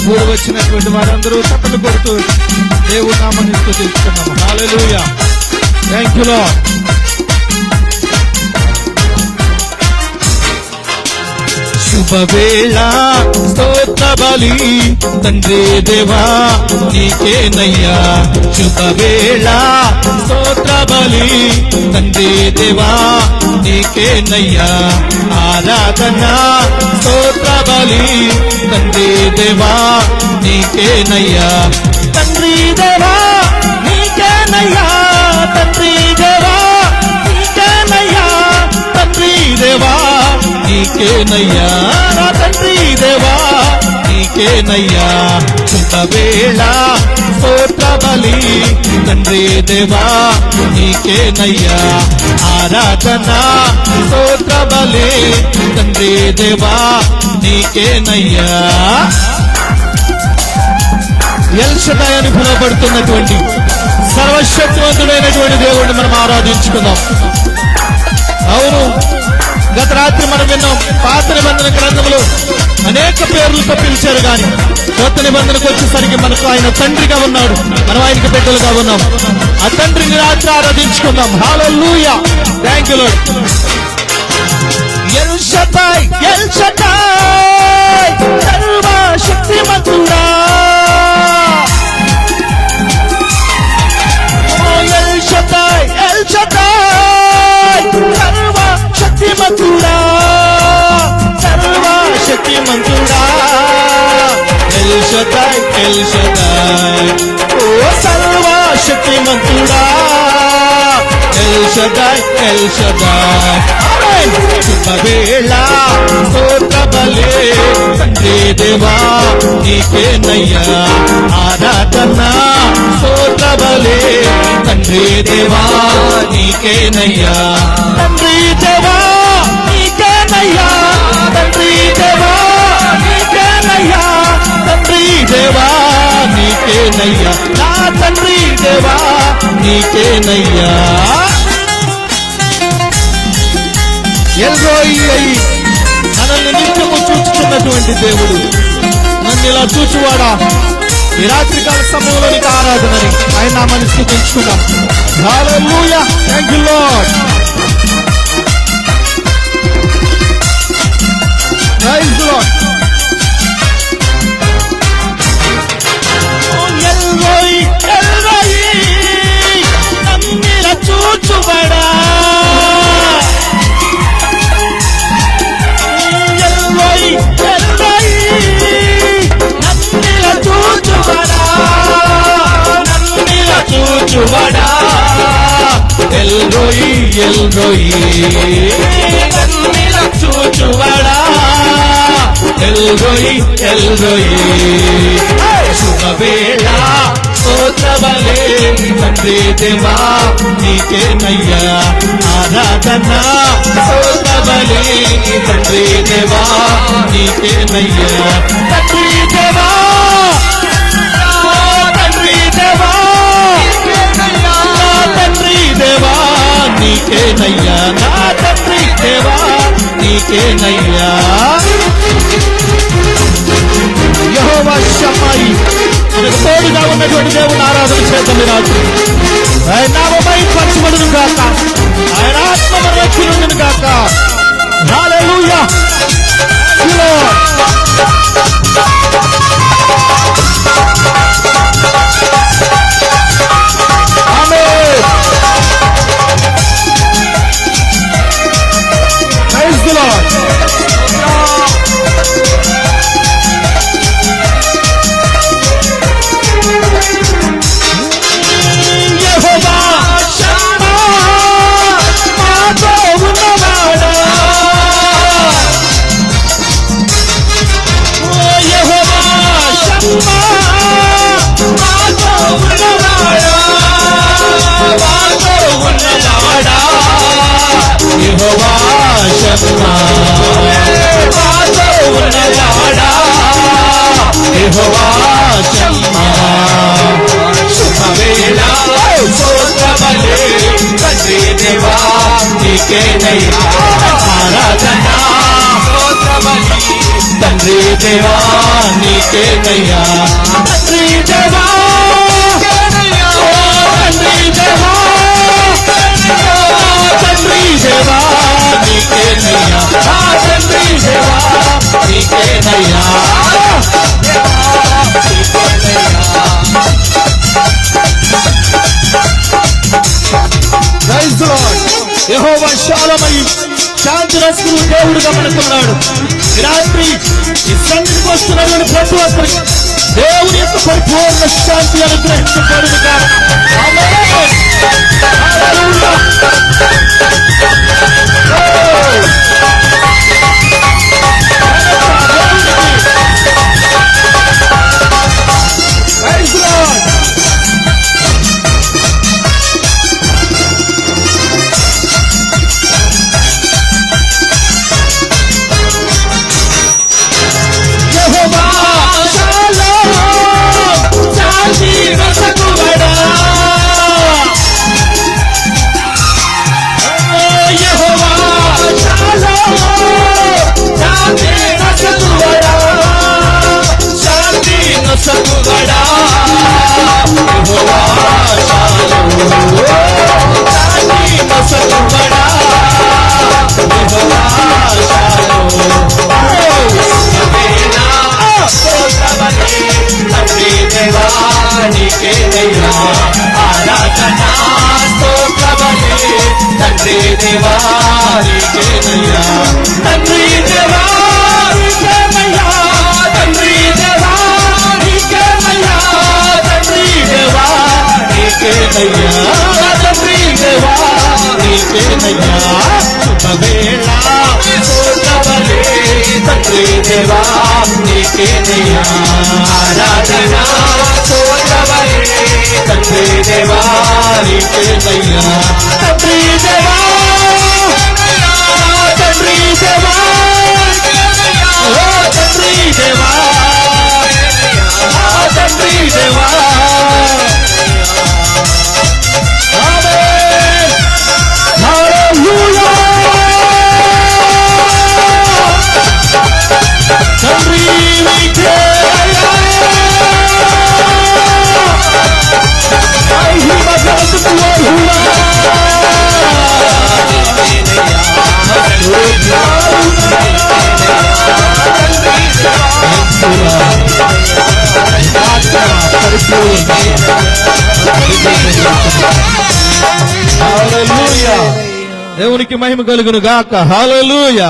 కూడి వచ్చినటువంటి వారందరూ తప్పలు కొడుతూ దేవుని నామమును స్తుతిస్తున్నాము. హల్లెలూయా. Thank you Lord. శుభవేళ స్తోత్ర బలి తండ్రి దేవా నీకేనయ్యా. శుభవేళ స్తోత్ర బలి తండ్రి దేవా నీకేనయ్యా. ఆరాధన స్తోత్ర బలి తండ్రి దేవా నీకేనయ్యా. తండ్రి దేవా నీకేనయ్యా. తండ్రి దేవా నీకేనయ్యా. తండ్రి దేవా నీకేనయ్యా. తండ్రి దేవా నీకేనయ్యా. శుభవేళ స్తోత్ర బలి తండ్రి దేవా నీకేనయ్యా. ఆరాధన స్తోత్ర బలి తండ్రి దేవా నీకేనయ్యా. ఎల్ షదాయ్ అని పిలువబడుతున్నటువంటి సర్వశక్తివంతుడైనటువంటి దేవుడిని మనం ఆరాధించుకుందాం. అవును, గత రాత్రి మనం విన్నాం, పాత నిబంధన గ్రంథంలో అనేక పేర్లతో పిలిచారు, కానీ కొత్త నిబంధనకు వచ్చేసరికి మనకు ఆయన తండ్రిగా ఉన్నాడు, మనం ఆయనకి బిడ్డలుగా ఉన్నాం. ఆ తండ్రిని రాత్రి ఆరాధించుకుందాం. Hallelujah. Thank you Lord. El Shaddai, El Shaddai సర్వశక్తిమంతుడా. ఎల్ షదాయ్, ఎల్ షదాయ్ సర్వశక్తిమంతుడా. సర్వశక్తిమంతుడా. ఎల్ షదాయ్, ఎల్ షదాయ్ ఓ సర్వశక్తిమంతుడా. El Shaddai, El Shaddai. శుభవేళ స్తోత్ర బలి తండ్రి దేవా నీకేనయ్యా. ఆరాధన స్తోత్ర బలి తండ్రి దేవా నీకేనయ్యా. తండ్రి దేవా నీకేనయ్యా. తండ్రి దేవా నీకేనయ్యా. తండ్రి దేవా నీకేనయ్యా. నా తండ్రి దేవా నీకేనయ్యా. ఎల్రోయి అయి మనల్ని నిత్యము చూచుతున్నటువంటి దేవుడు, నన్ను ఇలా చూచువాడా, ఈ రాత్రికాల సమయంలోనికి ఆరాధనని ఆయన నామాన్ని స్తుతించుకుందాం. Hallelujah. Thank you Lord. Praise the Lord. El Roi, El Roi నన్ను ఇలా చూచువాడా. ఎల్రోయి, ఎల్రోయి నన్నిలా చూచువాడా. El Roi, El Roi. శుభవేళ స్తోత్ర బలి తండ్రి దేవా నీకేనయ్యా. ఆరాధన స్తోత్ర బలి తండ్రి దేవా నీకేనయ్యా. తండ్రి దేవా, తండ్రి దేవా, తండ్రి దేవా నీకేనయ్యా. నా తండ్రి దేవా నీకేనయ్యా. యెహోవా షమ్మాయి మనకు తోడుగా ఉన్నటువంటి దేవుని ఆరాధన చేద్దాం. రాజు ఆయన నామమై పరచబడును గాక, ఆయన ఆత్మ రక్షించును గాక. హల్లెలూయా. Praise the Lord. యెహోవా షమ్మా మాతో ఉన్నవాడా. యెహోవా షమ్మా మాతో ఉన్నవాడా. మాతో ఉన్నవాడా. యెహోవా షమ్మా మాతో ఉన్నవాడా. యెహోవా షమ్మా. శుభవేళ స్తోత్ర బలి తండ్రి దేవా నీకేనయ్యా. ఆరాధన స్తోత్ర బలి తండ్రి దేవా నీకేనయ్యా. సర్వశక్తులు దేవుడుగా మనకున్నాడు. ఈ రాత్రి ఈ సన్నిధికి వస్తున్నటువంటి ప్రతి ఒక్కరికి దేవుని యొక్క పరిపూర్ణ శాంతి అనుగ్రహించబడును గాక. Amen. Hallelujah. Praise the Lord. యెహోవా షాలోమ్ శాంతి రసకువడా. యెహోవా షాలోమ్ శాంతి రసకువడా. శాంతి రసకువడా. యెహోవా షాలోమ్ శాంతి రసకువడా. యెహోవా షాలోమ్. తండ్రి దేవానికే నయ్యా ఆరాధనా స్తోత్రమనే. తండ్రి దేవానికే నయ్యా. తండ్రి దేవానికే నయ్యా. తండ్రి దేవానికే నయ్యా. తండ్రి దేవానికే నయ్యా. తండ్రి దేవానికే నయ్యా. శుభవేళ స్తోత్రమనే. తండ్రి దేవానికే నయ్యా ఆరాధనా స్తోత్రమనే. తండ్రి దేవానికే నయ్యా. తండ్రి దేవా తండ్రి దేవా ఓ తండ్రి దేవా తండ్రి దేవా. ఆమేన్. హల్లెలూయా. తండ్రి నీకే దేవునికి మహిమ కలుగును గాక. హల్లెలూయా.